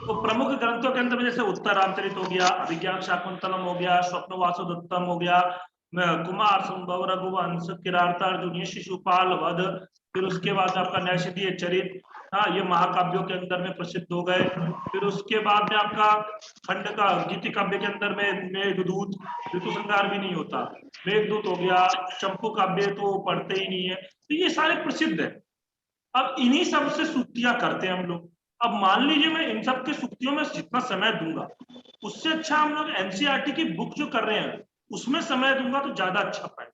तो प्रमुख ग्रंथों के अंदर में जैसे उत्तर रामचरित हो गया, अभिज्ञान शाकुंतलम हो गया, स्वप्न वासुदत्तम हो गया, कुमार संभव, रघुवंश, किरातार्जुन, ये शिशुपाल वध, फिर उसके बाद आपका नैषधीय चरित, हाँ ये महाकाव्यों के अंदर में प्रसिद्ध हो गए। फिर उसके बाद में आपका खंड का गीति काव्य के अंदर में मेघदूत, ऋतु संहार भी नहीं होता, मेघदूत हो गया, चंपू काव्य तो पढ़ते ही नहीं है, तो ये सारे प्रसिद्ध है। अब इन्हीं सब से सूक्तियां करते हैं हम लोग। अब मान लीजिए मैं इन सब के सूक्तियों में जितना समय दूंगा, उससे अच्छा हम लोग एनसीईआरटी की बुक जो कर रहे हैं उसमें समय दूंगा तो ज्यादा अच्छा पाएगा।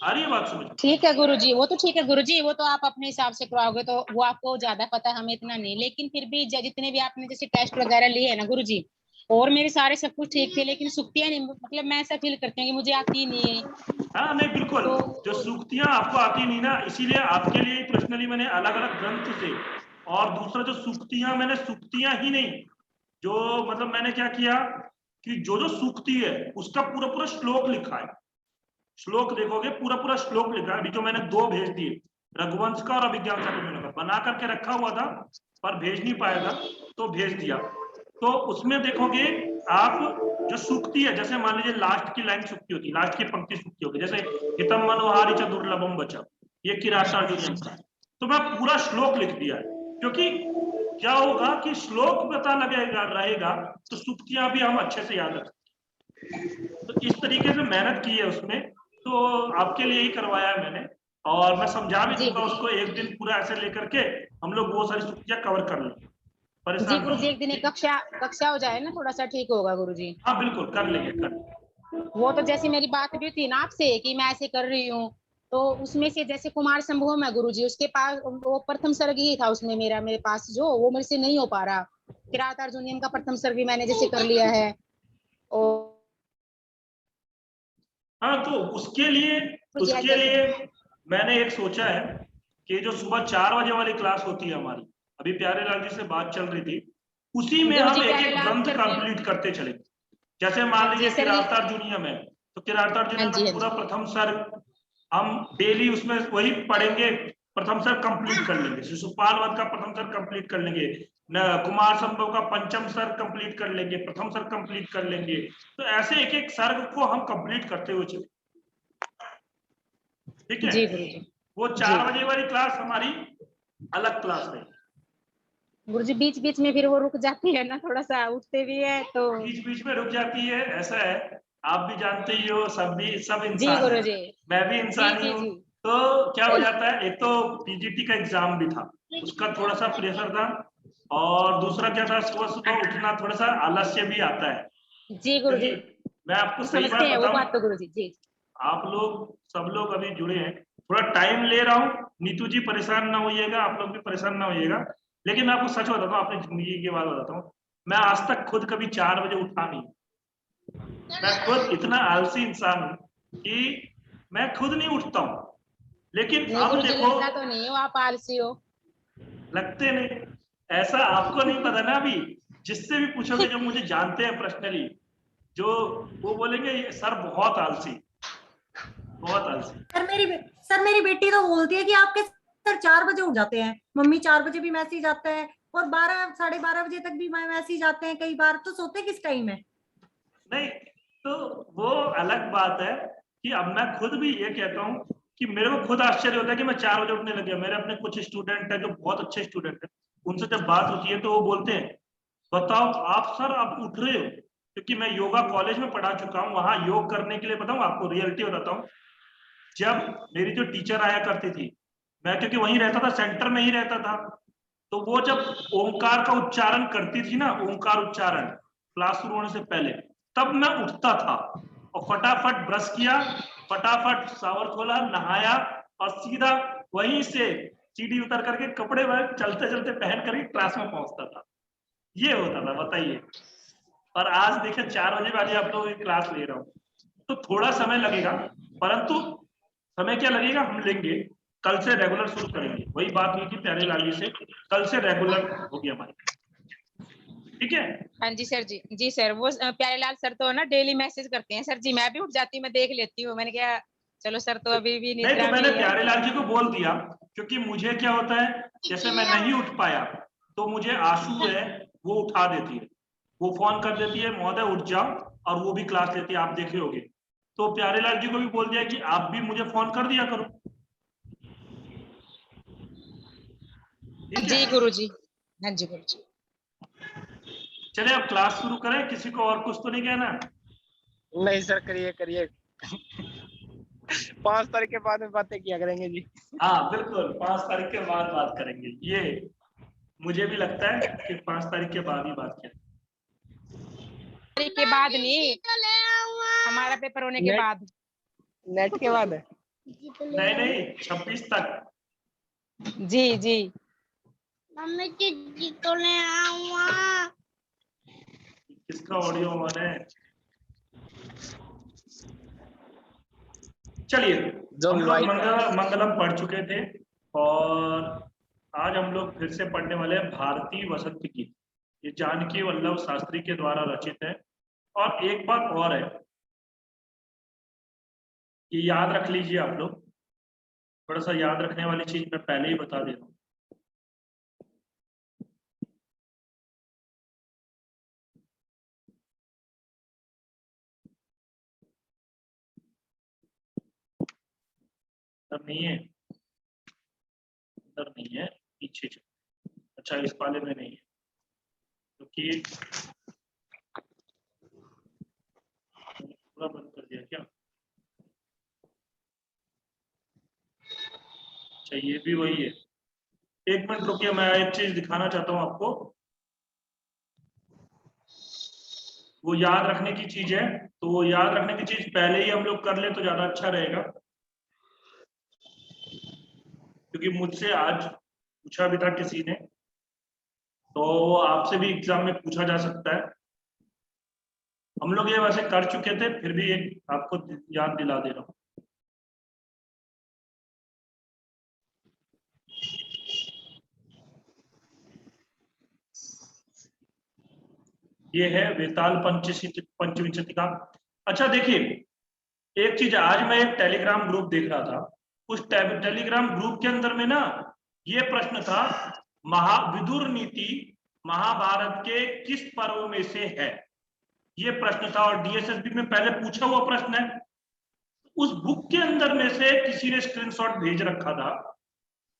आ रही है बात समझ? ठीक है गुरुजी, वो तो ठीक है गुरुजी, वो तो आप अपने हिसाब से करवाओगे तो वो आपको ज्यादा पता है, हमें इतना नहीं। लेकिन फिर भी जितने भी आपने जैसे टेस्ट वगैरह लिए है ना गुरुजी, और मेरे सारे सब कुछ ठीक थे, लेकिन सुक्तियां नहीं, मतलब मैं ऐसा फील करती हूँ कि मुझे आती नहीं है। हाँ नहीं बिल्कुल, तो जो सूक्तियां आपको आती नहीं ना, इसीलिए आपके लिए पर्सनली मैंने अलग अलग ग्रंथ से, और दूसरा जो सूक्तियां, मैंने सूक्तियां ही नहीं, जो मतलब मैंने क्या किया कि जो जो सूक्ति है उसका पूरा पूरा श्लोक लिखा है। श्लोक देखोगे पूरा पूरा श्लोक लिखा है। अभी जो मैंने 2 भेज दिए, रघुवंश का और अभिज्ञान शाकुंतलम का, बना करके रखा हुआ था पर भेज नहीं पाया था तो भेज दिया। तो उसमें देखोगे आप जो सूक्ति है, जैसे मान लीजिए लास्ट की लाइन सूक्ति होती है, लास्ट की पंक्ति सूक्ति होगी, जैसे हितम मनोहारी च दुर्लभम बचा, ये किरातार्जुनीयम का, तो मैं पूरा श्लोक लिख दिया है। क्योंकि क्या होगा कि श्लोक पता लगेगा रहेगा तो सूक्तियां भी हम अच्छे से याद रखें। तो इस तरीके से मेहनत की है उसमें, तो आपके लिए ही करवाया है मैंने। और मैं समझा भी जी दूंगा उसको, एक दिन पूरा ऐसे लेकर के हम लोग वो सारी सूक्तियां कवर कर लेंगे, जी परेशान ना गुरुजी, हो। एक दिन एक कक्षा कक्षा हो जाए ना, थोड़ा सा ठीक होगा गुरुजी। हाँ बिल्कुल कर लेंगे, कर लेंगे। वो तो जैसे मेरी बात भी थी ना आपसे कि मैं ऐसे कर रही हूँ, तो उसमें से जैसे कुमार संभव है गुरुजी, उसके पास वो प्रथम सर्ग ही था उसमें, मेरे पास जो वो मेरे से नहीं हो पा रहा। किरात अर्जुनियम का प्रथम सर्ग भी मैंने जैसे कर लिया है। और हाँ तो उसके जैसे लिए मैंने एक सोचा है कि जो सुबह 4 बजे वाली क्लास होती है हमारी, अभी प्यारे लाल जी से बात चल रही थी, उसी में हम गुरुजी एक प्यारे एक लाल ग्रंथ सर भी। कंप्लीट करते चलेंगे। जैसे मान जी लीजिए सर ये। किरातार्जुनीयम है, तो हाँ किरातार्जुनीयम जी में हाँ पूरा जी। प्रथम सर्ग हम डेली उसमें वही पढ़ेंगे, प्रथम सर्ग कंप्लीट कर लेंगे, शिशुपाल वध का प्रथम सर्ग कंप्लीट कर लेंगे, न कुमार संभव का पंचम सर्ग कंप्लीट कर लेंगे, प्रथम सर्ग कंप्लीट कर लेंगे। तो ऐसे एक एक सर्ग को हम कंप्लीट करते हुए चले, ठीक है? जी गुरुजी। वो जी 4 बजे वाली क्लास हमारी अलग क्लास है। गुरुजी बीच बीच में फिर वो रुक जाती है ना, थोड़ा सा उठते भी है तो। बीच बीच में रुक जाती है, ऐसा है, आप भी जानते ही हो, सब जी इंसान है, गुरुजी। मैं भी जी इंसान ही जी हूँ। जी। तो क्या हो सही। जाता है, एक तो पीजीटी का एग्जाम भी था, उसका थोड़ा सा प्रेशर था, और दूसरा क्या था, सुबह सुबह उठना थोड़ा सा आलस्य भी आता है। जी गुरुजी, क्योंकि मैं आपको सही समझते बात हैं वो बताऊं, बात तो गुरुजी। जी आप लोग सब लोग अभी जुड़े हैं, थोड़ा टाइम ले रहा हूँ, नीतू जी परेशान ना होइएगा, आप लोग भी परेशान ना होइएगा, लेकिन मैं आपको सच बताता हूँ, अपनी जिंदगी की बात बताता हूँ, मैं आज तक खुद कभी 4 बजे उठा नहीं। मैं खुद इतना आलसी इंसान हूं कि मैं खुद नहीं उठता हूं। लेकिन नहीं अब गुरुजी, देखो, लगता तो नहीं हो आप आलसी हो। लगते नहीं, ऐसा आपको नहीं पता ना। अभी जिससे भी पूछोगे जो मुझे जानते हैं पर्सनली, जो वो बोलेंगे ये सर बहुत आलसी, बहुत आलसी। सर मेरी बेटी तो बोलती है कि आपके सर 4 बजे उठ जाते हैं, मम्मी 4 बजे भी मैसेज आता है, और 12 साढ़े 12 बजे तक भी मैसेज आते हैं कई बार, तो सोते किस टाइम है? नहीं, तो वो अलग बात है कि अब मैं खुद भी ये कहता हूँ कि मेरे को खुद आश्चर्य होता है कि मैं 4 बजे उठने लग गया। मेरे अपने कुछ स्टूडेंट है जो बहुत अच्छे स्टूडेंट है, उनसे जब बात होती है तो वो बोलते हैं, बताओ आप सर आप उठ रहे हो? क्योंकि मैं योगा कॉलेज में पढ़ा चुका हूँ, वहां योग करने के लिए बताऊँ आपको, रियलिटी बताता हूँ, जब मेरी जो टीचर आया करती थी, मैं क्योंकि वहीं रहता था, सेंटर में ही रहता था, तो वो जब ओंकार का उच्चारण करती थी ना, ओंकार उच्चारण क्लास शुरू होने से पहले, तब मैं उठता था और फटाफट ब्रश किया, फटाफट शावर खोला, नहाया, और सीधा वहीं से सीढ़ी उतर करके कपड़े वह चलते चलते पहन करके क्लास में पहुंचता था। ये होता था, बताइए। और आज देखिए 4 बजे वाली आप लोगों की क्लास ले रहा हूँ, तो थोड़ा समय लगेगा, परंतु समय क्या लगेगा, हम लेंगे। कल से रेगुलर शुरू करेंगे, वही बात हुई थी प्यारे लाल जी से, कल से रेगुलर होगी हमारी, ठीक है? हाँ जी सर। जी जी सर, वो प्यारे लाल सर तो ना डेली मैसेज करते हैं सर जी, मैं भी उठ जाती हूँ, मैं देख लेती हूँ, मैंने कहा चलो सर तो अभी भी नहीं तो निद्रा में मैंने ही है। प्यारे लाल जी को बोल दिया, क्योंकि मुझे क्या होता है, जैसे मैं नहीं उठ पाया, तो मुझे आशु है वो उठा देती है, वो फोन कर देती है, महोदय उठ जाओ, और वो भी क्लास लेती है, आप देखे होगे। तो प्यारेलाल जी को भी बोल दिया कि आप भी मुझे फोन कर दिया करो। ठीक जी है, गुरुजी। हाँ जी गुरुजी। चले अब क्लास शुरू करें। किसी को और कुछ तो नहीं कहना? नहीं सर, करिए करिए। 5 तारीख के बाद में बातें किया करेंगे जी। हाँ बिल्कुल, 5 तारीख के बाद बात करेंगे, ये मुझे भी लगता है कि 5 तारीख के बाद ही बात करें। तारीख के बाद नहीं, हमारा पेपर होने के बाद। नेट के बाद है? नहीं नहीं, 26 तक। जी जी। मम्मी जी तो ले आऊंगा। किसका ऑडियो ऑन है? चलिए, हम लोग मंगलम पढ़ चुके थे, और आज हम लोग फिर से पढ़ने वाले हैं भारतीय वसंत गीत। ये जानकी वल्लभ शास्त्री के द्वारा रचित है। और एक बात और है, ये याद रख लीजिए आप लोग, थोड़ा सा याद रखने वाली चीज मैं पहले ही बता दे रहा हूँ। नहीं है, अंदर नहीं है, पीछे। अच्छा, इस पाले में नहीं है, क्योंकि पूरा बंद कर दिया क्या? अच्छा, ये भी वही है। एक मिनट रुकिए, मैं एक चीज दिखाना चाहता हूँ आपको, वो याद रखने की चीज है। तो वो याद रखने की चीज पहले ही हम लोग कर ले तो ज्यादा अच्छा रहेगा, क्योंकि मुझसे आज पूछा भी था किसी ने, तो आपसे भी एग्जाम में पूछा जा सकता है। हम लोग ये वैसे कर चुके थे, फिर भी एक आपको याद दिला दे रहा हूँ। ये है वेताल पंचविंशतिका। अच्छा देखिए, एक चीज, आज मैं एक टेलीग्राम ग्रुप देख रहा था, उस टेलीग्राम ग्रुप के अंदर में ना ये प्रश्न था, विदुर नीति महाभारत के किस पर्व में से है, ये प्रश्न था। और डीएसएसबी में पहले पूछा हुआ प्रश्न है। उस बुक के अंदर में से किसी ने स्क्रीनशॉट भेज रखा था,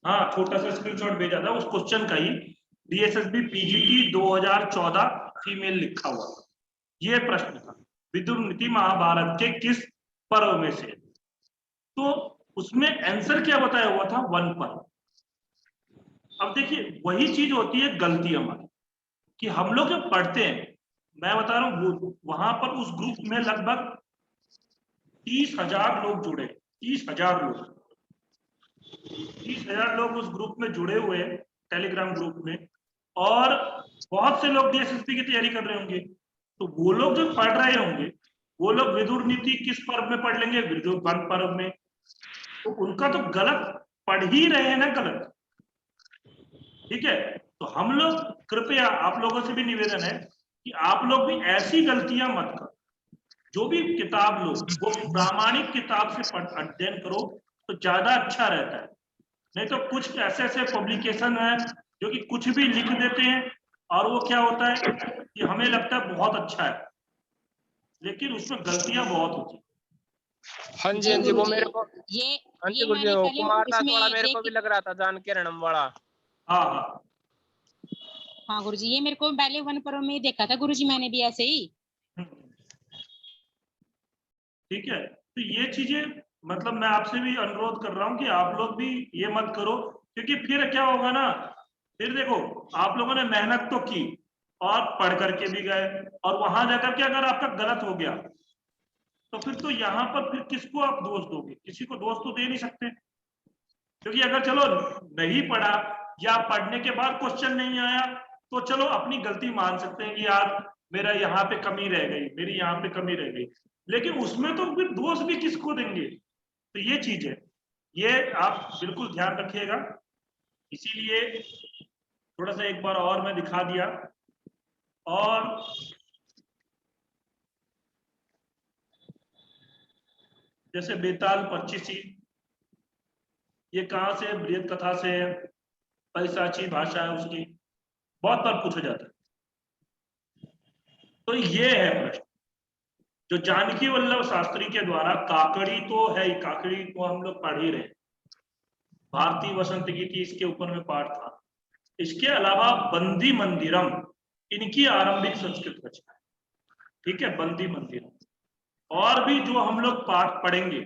हाँ छोटा सा स्क्रीनशॉट भेजा था उस क्वेश्चन का ही, डीएसएसबी पीजीटी 2014 फीमेल लिखा हुआ, ये प्रश्न था, विदुर नीति महाभारत के किस पर्व में से। तो उसमें आंसर क्या बताया हुआ था? वन पर्व। अब देखिए, वही चीज होती है गलती हमारी, कि हम लोग जब पढ़ते हैं, मैं बता रहा हूं, वहां पर उस ग्रुप में लगभग 30,000 लोग जुड़े, 30,000 लोग, 30,000 लोग उस ग्रुप में जुड़े हुए हैं, टेलीग्राम ग्रुप में। और बहुत से लोग डीएसएसपी की तैयारी कर रहे होंगे, तो वो लोग जो पढ़ रहे होंगे, वो लोग विदुर नीति किस पर्व में पढ़ लेंगे? विदुर वन पर्व में। तो उनका तो गलत पढ़ ही रहे हैं ना, गलत। ठीक है, तो हम लोग कृपया आप लोगों से भी निवेदन है कि आप लोग भी ऐसी गलतियां मत करो। जो भी किताब लो, वो प्रामाणिक किताब से अध्ययन करो तो ज्यादा अच्छा रहता है। नहीं तो कुछ ऐसे ऐसे पब्लिकेशन है जो कि कुछ भी लिख देते हैं, और वो क्या होता है कि हमें लगता है बहुत अच्छा है, लेकिन उसमें गलतियां बहुत होती है। हाँ जी हाँ जी, वो मेरे को, ये हाँ जी ये गुरुजी, मैंने वो पहले कुमारदास इसमें वाला मेरे को भी एक, लग रहा था, जानकी रणम वाला। हाँ हाँ हाँ गुरुजी, ये मेरे को पहले वन पर्व में ही देखा था गुरुजी, मैंने भी ऐसे ही। ठीक है, तो ये चीजें मतलब मैं आपसे भी अनुरोध कर रहा हूं कि आप लोग भी ये मत करो, क्योंकि फिर क्या होगा ना, फिर देखो आप लोगों ने मेहनत तो की और पढ़ करके भी गए, और वहां जाकर के अगर आपका गलत हो गया तो फिर तो यहाँ पर फिर किसको आप दोष दोगे? किसी को दोष तो दे नहीं सकते, क्योंकि अगर चलो नहीं पढ़ा या पढ़ने के बाद क्वेश्चन नहीं आया तो चलो अपनी गलती मान सकते हैं कि यार मेरा यहाँ पे कमी रह गई, मेरी यहाँ पे कमी रह गई, लेकिन उसमें तो फिर दोष भी किसको देंगे? तो ये चीज है, ये आप बिल्कुल ध्यान रखिएगा। इसीलिए थोड़ा सा एक बार और मैं दिखा दिया। और जैसे बेताल 25, ये कहाँ से? बृहद कथा से, पैसाची भाषा है उसकी। बहुत बार पूछा जाता है। तो ये है प्रश्न जो जानकी वल्लभ शास्त्री के द्वारा, काकड़ी तो है ही, काकड़ी को हम लोग पढ़ ही रहे, भारतीय वसंत गीति इसके ऊपर में पाठ था। इसके अलावा बंदी मंदिरम इनकी आरंभिक संस्कृत रचना है, ठीक है, बंदी मंदिरम। और भी जो हम लोग पाठ पढ़ेंगे,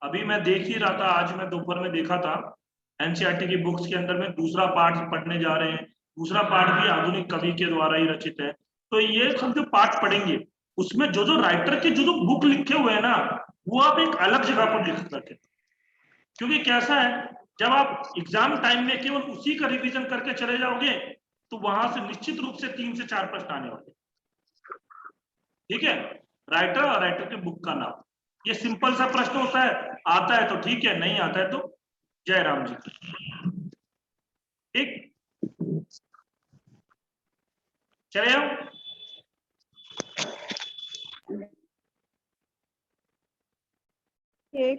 अभी मैं देख ही रहा था, आज मैं दोपहर में देखा था एनसीईआरटी की बुक्स के अंदर में दूसरा पाठ पढ़ने जा रहे हैं। दूसरा पाठ भी आधुनिक कवि के द्वारा ही रचित है। तो ये सब जो पाठ पढ़ेंगे उसमें जो जो राइटर के जो जो बुक लिखे हुए हैं ना, वो आप एक अलग जगह पर लिख सकते हैं। क्योंकि कैसा है, जब आप एग्जाम टाइम में केवल उसी का रिवीजन करके चले जाओगे तो वहां से निश्चित रूप से 3 से 4 प्रश्न आने वाले, ठीक है। राइटर और राइटर के बुक का नाम, ये सिंपल सा प्रश्न होता है, आता है तो ठीक है, नहीं आता है तो जय राम जी। ठीक, चले आओ। ये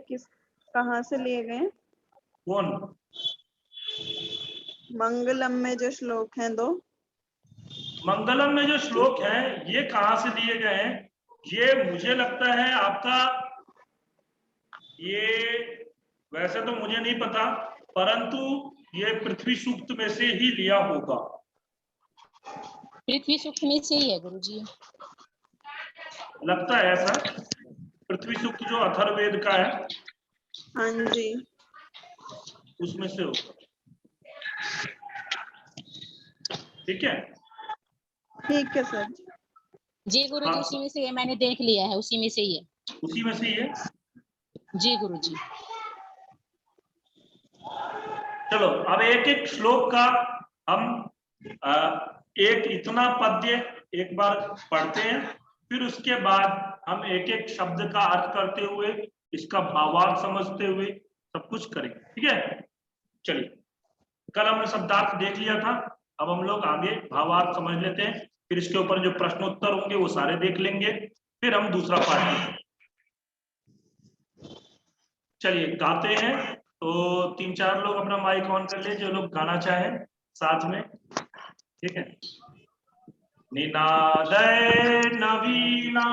कहाँ से लिए गए? कौन? मंगलम में जो श्लोक हैं 2, मंगलम में जो श्लोक हैं ये कहां से लिए गए हैं? ये मुझे लगता है आपका, ये वैसे तो मुझे नहीं पता, परंतु ये पृथ्वी सूक्त में से ही लिया होगा। पृथ्वी सूक्त में से ही है गुरुजी। लगता है ऐसा, पृथ्वी सूक्त जो अथर्ववेद का है, हाँ जी, उसमें से होगा। ठीक है, ठीक है सर। जी गुरुजी, हाँ। उसी में से है, मैंने देख लिया है, उसी में से ही है। उसी में से ही है। जी गुरुजी। चलो अब एक एक श्लोक का हम एक इतना पद्य एक बार पढ़ते हैं, फिर उसके बाद हम एक एक शब्द का अर्थ करते हुए, इसका भावार्थ समझते हुए सब कुछ करेंगे, ठीक है। चलिए, कल हमने शब्दार्थ देख लिया था, अब हम लोग आगे भावार्थ समझ लेते हैं, फिर इसके ऊपर जो प्रश्नोत्तर होंगे वो सारे देख लेंगे, फिर हम दूसरा पाठ लेंगे। चलिए गाते हैं, तो 3-4 लोग अपना माइक ऑन कर ले जो लोग गाना चाहें साथ में, ठीक है। निनादय नवीना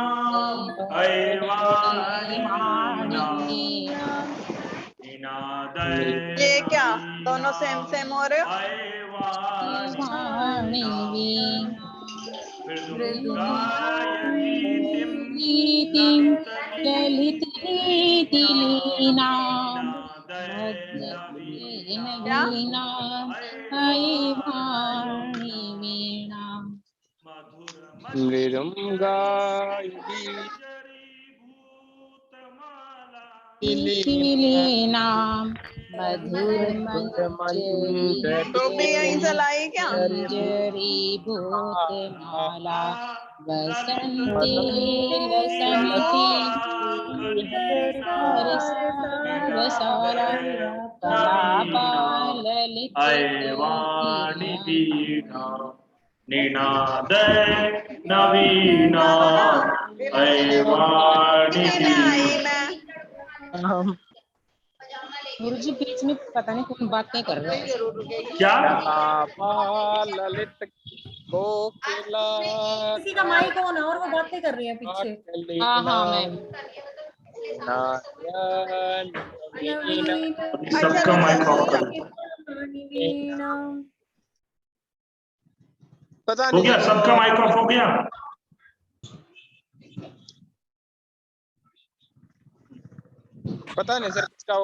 निनादय ये क्या दोनों सेम सेम हो रहे हो? ललित लीना नवीना वाणी वीणा लीना मधुर मंजरी तो भी यहीं से लाई क्या? मंजरी भूत माला बसंती बसंती रसाला कलापा ललित वाणी वीणा निनादय नवीना वाणी वीणा। गुरुजी बीच में पता नहीं कौन बातें कर रहे हैं। क्या? ललित कोकिला किसी का माइक ऑन है और वो बातें कर रही है पीछे। हाँ हाँ मैम। सबका माइक ऑफ कर दो। पता हो नहीं गया, सबका माइक ऑफ हो गया। पता नहीं सर, किसका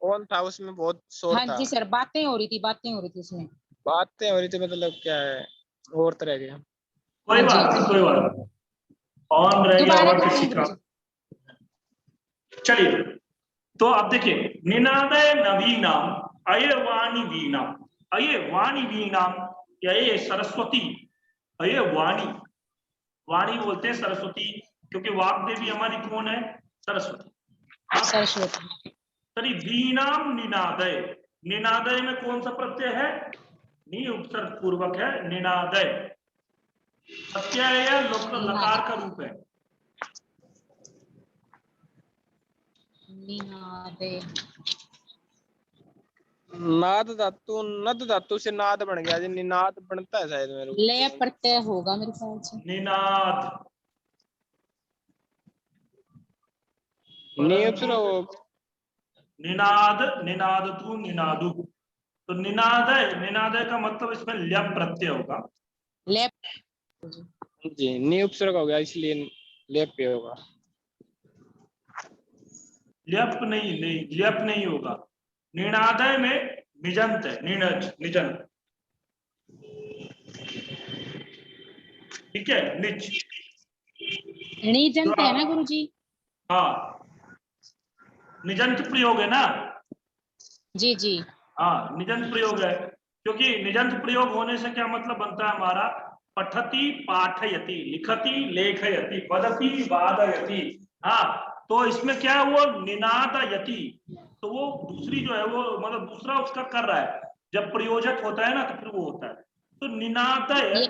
ऑन था, उसमें बहुत शोर हाँ था। जी सर, बातें हो रही थी उसमें। बातें हो रही थी, मतलब क्या है, और तरह के। कोई बात नहीं, कोई बात नहीं, ऑन रह गया होगा किसी का। चलिए, तो आप देखिए, निनादय नवीनाम अये वाणी वीणाम, अये वाणी वीणाम, अये सरस्वती, अये वाणी, वाणी बोलते हैं सरस्वती, क्योंकि वाक देवी हमारी कौन है? सरस्वती। सरस्वती। तरी वीणाम निनादय, निनादय में कौन सा प्रत्यय है? नी उपसर्ग पूर्वक है, निनादय। प्रत्यय लकार का रूप है। निनादय नाद धातु, नद धातु से नाद बन गया जी, निनाद बनता है शायद मेरे को। लय प्रत्यय होगा मेरे ख्याल से। निनाद निनाद, निनाद तू निनादु, तो निनाद का मतलब इसमें ल्यप प्रत्यय होगा। लय जी, नी उपसर्ग हो गया इसलिए लेप पे होगा। ल्यप नहीं होगा। निनादय में निजंत है, निजंत, ठीक है, निच। निजंत है ना गुरुजी? हाँ, निजंत प्रयोग है ना। जी जी। हाँ, निजंत प्रयोग है, क्योंकि निजंत प्रयोग होने से क्या मतलब बनता है हमारा, पठति पाठयति, लिखति लेखयति, वदति वादयति। हाँ, तो इसमें क्या है, वो निनादयति, तो वो दूसरी जो है वो मतलब दूसरा उसका कर रहा है, जब प्रयोजक होता है ना तो फिर वो होता है। तो निनादय,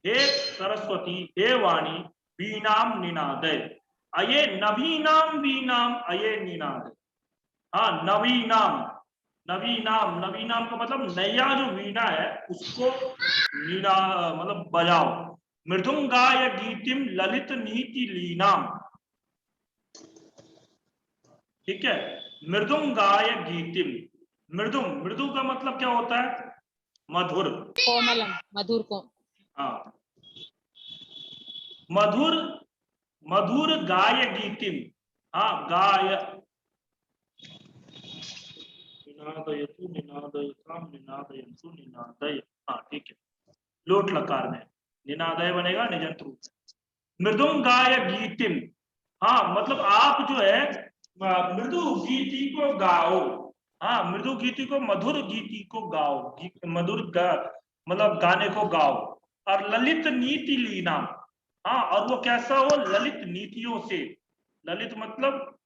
हे सरस्वती हे वाणी वीणाम निनादय, अये नवीनाम वीणाम अये निनादय। हाँ, नवीनाम का मतलब नया जो वीणा है उसको वीणा मतलब बजाओ। मृदुंगाय गीतिम ललित नीति लीनाम, ठीक है, मृदुंगाय गीतिम। मृदु का मतलब क्या होता है, मधुर, कोमलम, मधुर को। हाँ, मधुर गाय गीतिम, हाँ, गाय, निनादयतु निनादयताम निनादयन्तु निनादय, हाँ ठीक है, लोट लकार में निनादय बनेगा निजंत रूप में। मृदुंगाय गीतिम, हाँ मतलब आप जो है मृदु गीति को गाओ। हाँ, मृदु गीति को, मधुर गीति को गाओ, मतलब गाने को गाओ। और ललित नीति लीना, हाँ, और वो कैसा हो, ललित नीतियों से, ललित मतलब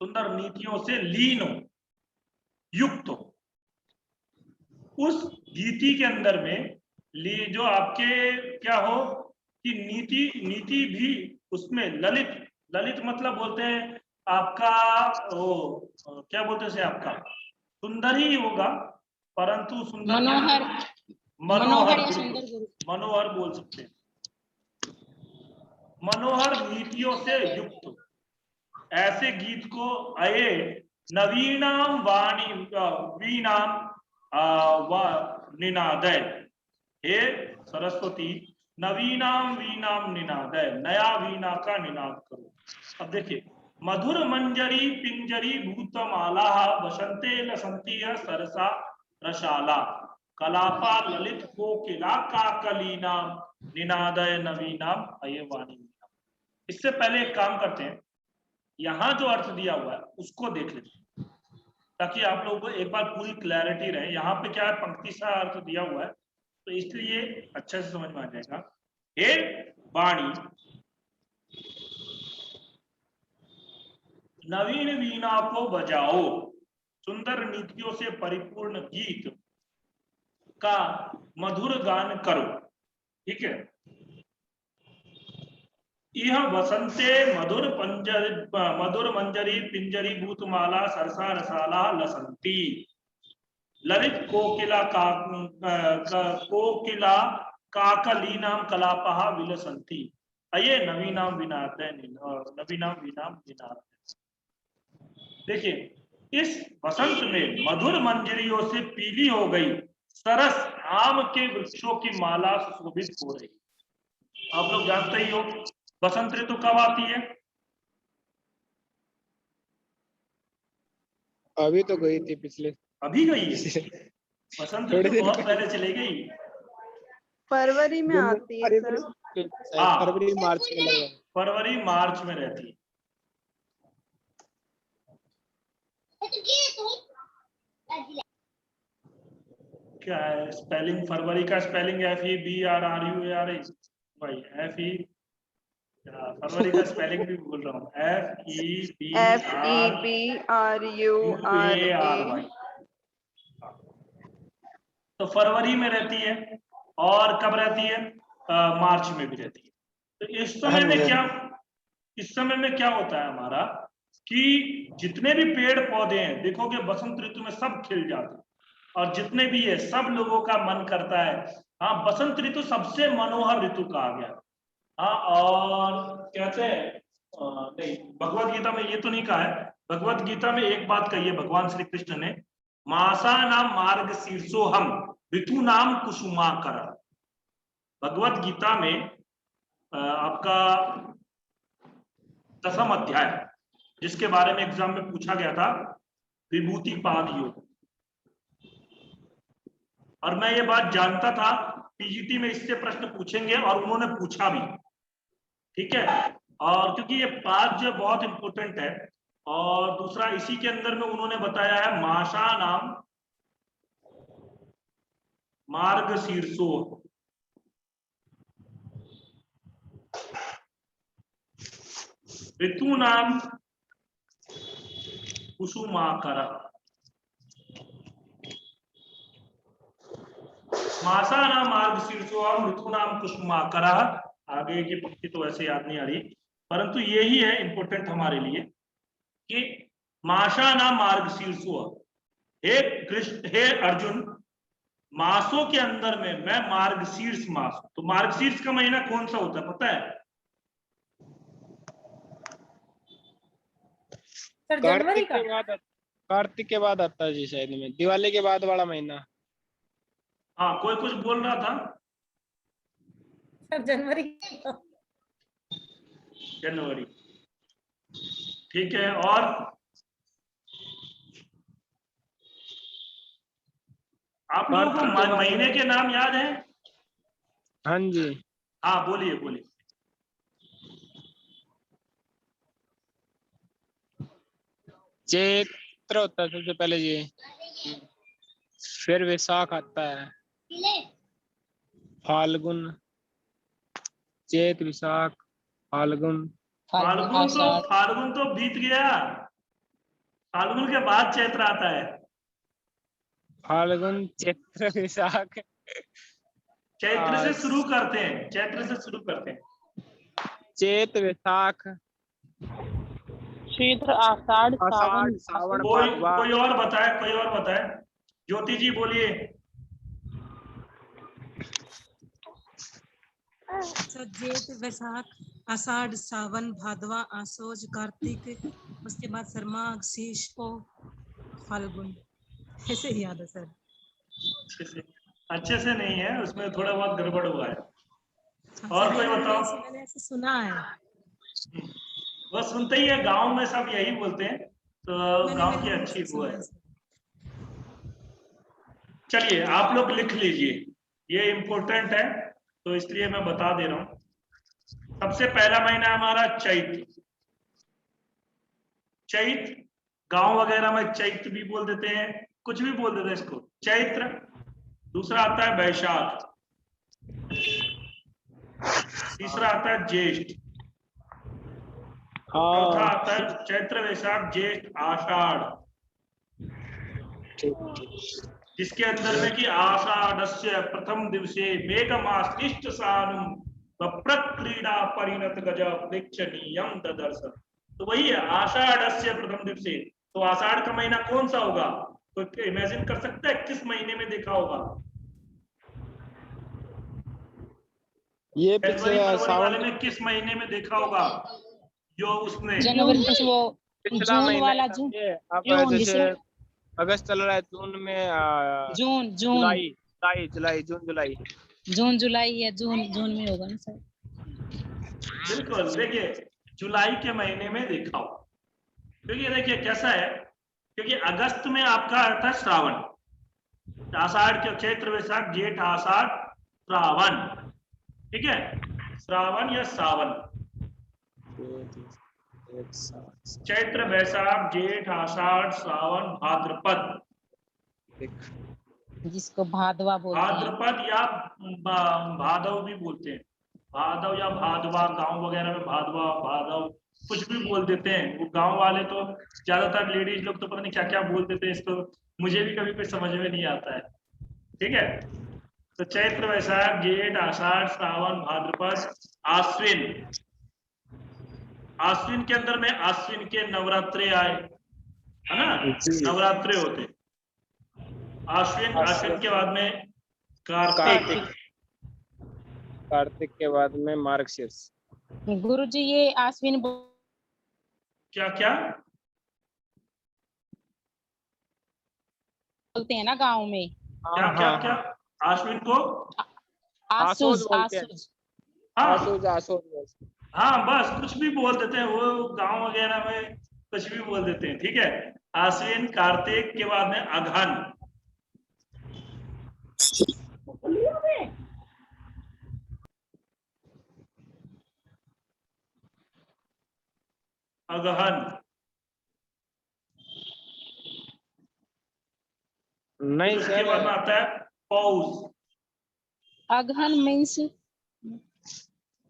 सुंदर नीतियों से लीन हो, युक्त हो। उस गीति के अंदर में जो आपके क्या हो कि नीति भी उसमें ललित मतलब बोलते हैं आपका वो क्या बोलते हैं, आपका सुंदर ही होगा, परंतु सुंदर मनोहर या सुंदर गुरु, मनोहर बोल सकते हैं, मनोहर नीतियों से युक्त ऐसे गीत को अये नवीनाम वाणी वीणाम निनादय, हे सरस्वती नवीनाम वीणाम निनादय, नया वीणा का निनाद करो। अब देखिए, मधुर मंजरी पिंजरी भूतमाला वसंते लसंती सरसा रसाला कलापा ललित कोकिला काकलीनाम निनादय नवीनाम अये वाणी। इससे पहले एक काम करते हैं, यहाँ जो अर्थ दिया हुआ है उसको देख लेते हैं ताकि आप लोगों को एक बार पूरी क्लैरिटी रहे। यहाँ पे क्या है, पंक्ति सा अर्थ दिया हुआ है तो इसलिए अच्छे से समझ में आ जाएगा। हे वाणी, नवीन वीणा को बजाओ, सुंदर नीतियों से परिपूर्ण गीत का मधुर गान करो, ठीक है। यह वसंते मधुर मंजरी पिंजरी भूतमाला सरसा रसाला लसंती ललित कोकिला काकलीनाम कलापहा विलसंती अये नवीनाम विनादय नवीनाम वीणाम विनादय। देखिए, इस वसंत में मधुर मंजरियों से पीली हो गई सरस आम के वृक्षों की माला सुशोभित हो रही। आप लोग जानते ही हो बसंत ऋतु कब आती है? अभी तो गई थी पिछले, अभी गई है बसंत ऋतु बहुत पहले चली गई, फरवरी में आती है सर। फरवरी मार्च में लगभग, फरवरी मार्च में रहती है। क्या है स्पेलिंग, फरवरी का स्पेलिंग FEBRRUARE भाई, फरवरी का स्पेलिंग भी बोल रहा हूँ, FEBRUARY। तो फरवरी में रहती है और कब रहती है, मार्च में भी रहती है। तो इस समय में क्या होता है हमारा कि जितने भी पेड़ पौधे हैं देखोगे बसंत ऋतु में सब खिल जाते हैं, और जितने भी है सब लोगों का मन करता है। हाँ, बसंत ऋतु सबसे मनोहर ऋतु कहा गया। हाँ, और कहते हैं नहीं, भगवत गीता में ये तो नहीं कहा है। भगवत गीता में एक बात कही है भगवान श्री कृष्ण ने, मासा नाम मार्ग शीर्षोहम ऋतु नाम कुसुमाकर। भगवत गीता में आपका 10वां अध्याय, जिसके बारे में एग्जाम में पूछा गया था, विभूति पाद योग। और मैं ये बात जानता था पीजीटी में इससे प्रश्न पूछेंगे, और उन्होंने पूछा भी। ठीक है, और क्योंकि ये पाद जो बहुत इंपॉर्टेंट है, और दूसरा इसी के अंदर में उन्होंने बताया है माशा नाम मार्ग शीर्षो, ऋतु नाम कुसुमाकर। मासा नाम मार्ग शीर्षो ऋतु नाम कुसुमाकर। आगे की पंक्ति तो वैसे याद नहीं आ रही, परंतु यही है इंपॉर्टेंट हमारे लिए कि माशा नाम मार्ग शीर्षो। हे कृष्ण, हे अर्जुन, मासों के अंदर में मैं मार्गशीर्ष मास। तो मार्गशीर्ष का महीना कौन सा होता है पता है? सर जनवरी कार्तिक का। के बाद, कार्तिक के बाद आता है जी शायद में, दिवाली के बाद वाला महीना। हाँ, कोई कुछ बोल रहा था। सर जनवरी। जनवरी, ठीक है। और आप लोगों को महीने के नाम याद है? हाँ जी। हाँ, बोलिए बोलिए। चैत्र होता है सबसे पहले जी, फिर वैशाख आता है, फाल्गुन, चैत, वैशाख, फाल्गुन। फाल्गुन तो बीत गया। फाल्गुन के बाद चैत्र आता है। फाल्गुन, चैत्र, वैशाख। चैत्र से शुरू करते हैं, चैत्र से शुरू करते हैं। चैत, वैशाख, चैत्र, आषाढ़, आषाढ़, सावन। सावन, कोई और बताए, कोई और बताए। ज्योति जी बोलिए। जेठ, वैशाख, आषाढ़, सावन, भादवा, आसोज, कार्तिक, उसके बाद सर माघ, शीश, फाल्गुन। ऐसे ही याद है सर। अच्छे से नहीं है, उसमें थोड़ा बहुत गड़बड़ हुआ है। और कोई बताओ। मैंने ऐसे सुना है। वो सुनते ही है, गांव में सब यही बोलते हैं, तो गांव की अच्छी हुआ है। चलिए आप लोग लिख लीजिए, ये इंपॉर्टेंट है तो इसलिए मैं बता दे रहा हूं। सबसे पहला महीना हमारा चैत्र। चैत्र, गांव वगैरह में चैत्र भी बोल देते हैं, कुछ भी बोल देते हैं इसको, चैत्र। दूसरा आता है वैशाख, तीसरा आता है ज्येष्ठ, चौथा आता है चैत्र, वैशाख, ज्येष्ठ, आषाढ़, जिसके अंदर में कि आषाढ़स्य प्रथम दिवसे मेघमाश्लिष्ट सानुम प्रक्रीड़ा परिणत गज प्रेक्षणीयम ददर्श। तो वही है आषाढ़स्य प्रथम दिवसे। तो आषाढ़ का महीना कौन सा होगा? तो इमेजिन कर सकता है किस महीने में देखा होगा? ये फरवरी वाले में किस महीने में देखा होगा? जो उसने जनवरी वो जून वाला, जून जैसे अगस्त चल रहा है, जून में जून जुलाई, जून जुलाई, जुलाई है, जून में होगा ना सर। बिल्कुल, देखिए जुलाई के महीने में देखा हो, क्योंकि देखिए कैसा है, क्योंकि अगस्त में आपका आता है श्रावण, आषाढ़ के चैत्र, वैशाख, जेठ, आषाढ़, श्रावण। ठीक है, श्रावण या सावन, चैत्र, वैशाख, जेठ, आषाढ़, श्रावण, भाद्रपद, जिसको भादवा बोलते हैं। भाद्रपद या भादव भी बोलते हैं, भादव या भादवा, गांव वगैरह में भादवा, भादव कुछ भी बोल देते हैं। वो गांव वाले तो ज्यादातर लेडीज लोग तो पता नहीं क्या क्या बोल देते हैं इसको, मुझे भी कभी कोई समझ में नहीं आता है। ठीक है, तो चैत्र, वैशाख, जेठ, आषाढ़, श्रावण, भाद्रपद, आश्विन। आश्विन के अंदर में आश्विन के नवरात्रे आए, है ना, नवरात्रे होते। आश्विन, आश्विन के बाद में कार्तिक, कार्तिक, कार्तिक के बाद में मार्गशीर्ष। गुरुजी ये आश्विन क्या क्या बोलते हैं ना गांव में, क्या हाँ क्या हाँ क्या हाँ, आश्विन को आसोज आसूज, बोलते हैं। आसूज। हाँ आसोज, आसोज बोलते हैं। हाँ, बस कुछ भी बोल देते हैं वो, गांव वगैरह में कुछ भी बोल देते हैं, ठीक है। आश्विन, कार्तिक के बाद में अगहन, अगहन, नहीं फिर उसके सर, बाद में आता है पौष। अगहन मीन्स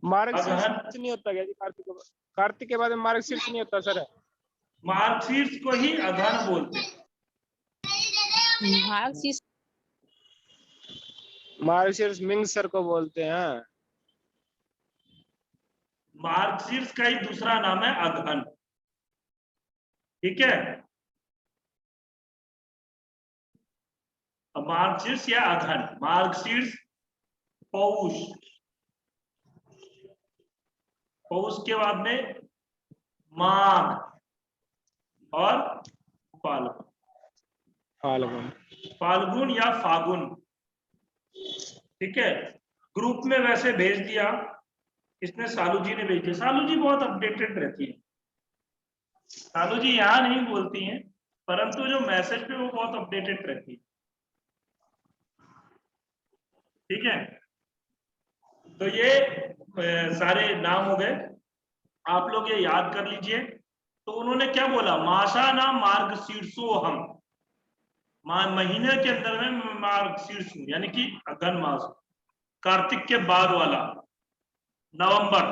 मार्गशीर्ष अगहन, नहीं होता क्या जी? कार्तिक के बाद में मार्गशीर्ष नहीं होता सर? मार्गशीर्ष को ही अगहन बोलते हैं। मार्गशीर्ष, मार्गशीर्ष मिंग सर को बोलते हैं। मार्गशीर्ष का ही दूसरा नाम है अगहन, ठीक है। मार्गशीर्ष या अगहन, मार्गशीर्ष, पौष, पौष के बाद में माघ और फाल्गुन, फाल्गुन, फाल्गुन या फागुन, ठीक है। ग्रुप में वैसे भेज दिया, इसने सालू जी ने भेज दिया। सालू जी बहुत अपडेटेड रहती है, सालू जी यहाँ नहीं बोलती हैं, परंतु जो मैसेज पे वो बहुत अपडेटेड रहती है, ठीक है। तो ये सारे नाम हो गए, आप लोग ये याद कर लीजिए। तो उन्होंने क्या बोला, मासा नाम मार्गशीर्षो हम, महीने के अंदर में मार्गशीर्ष यानी कि अगहन मास, कार्तिक के बाद वाला नवंबर,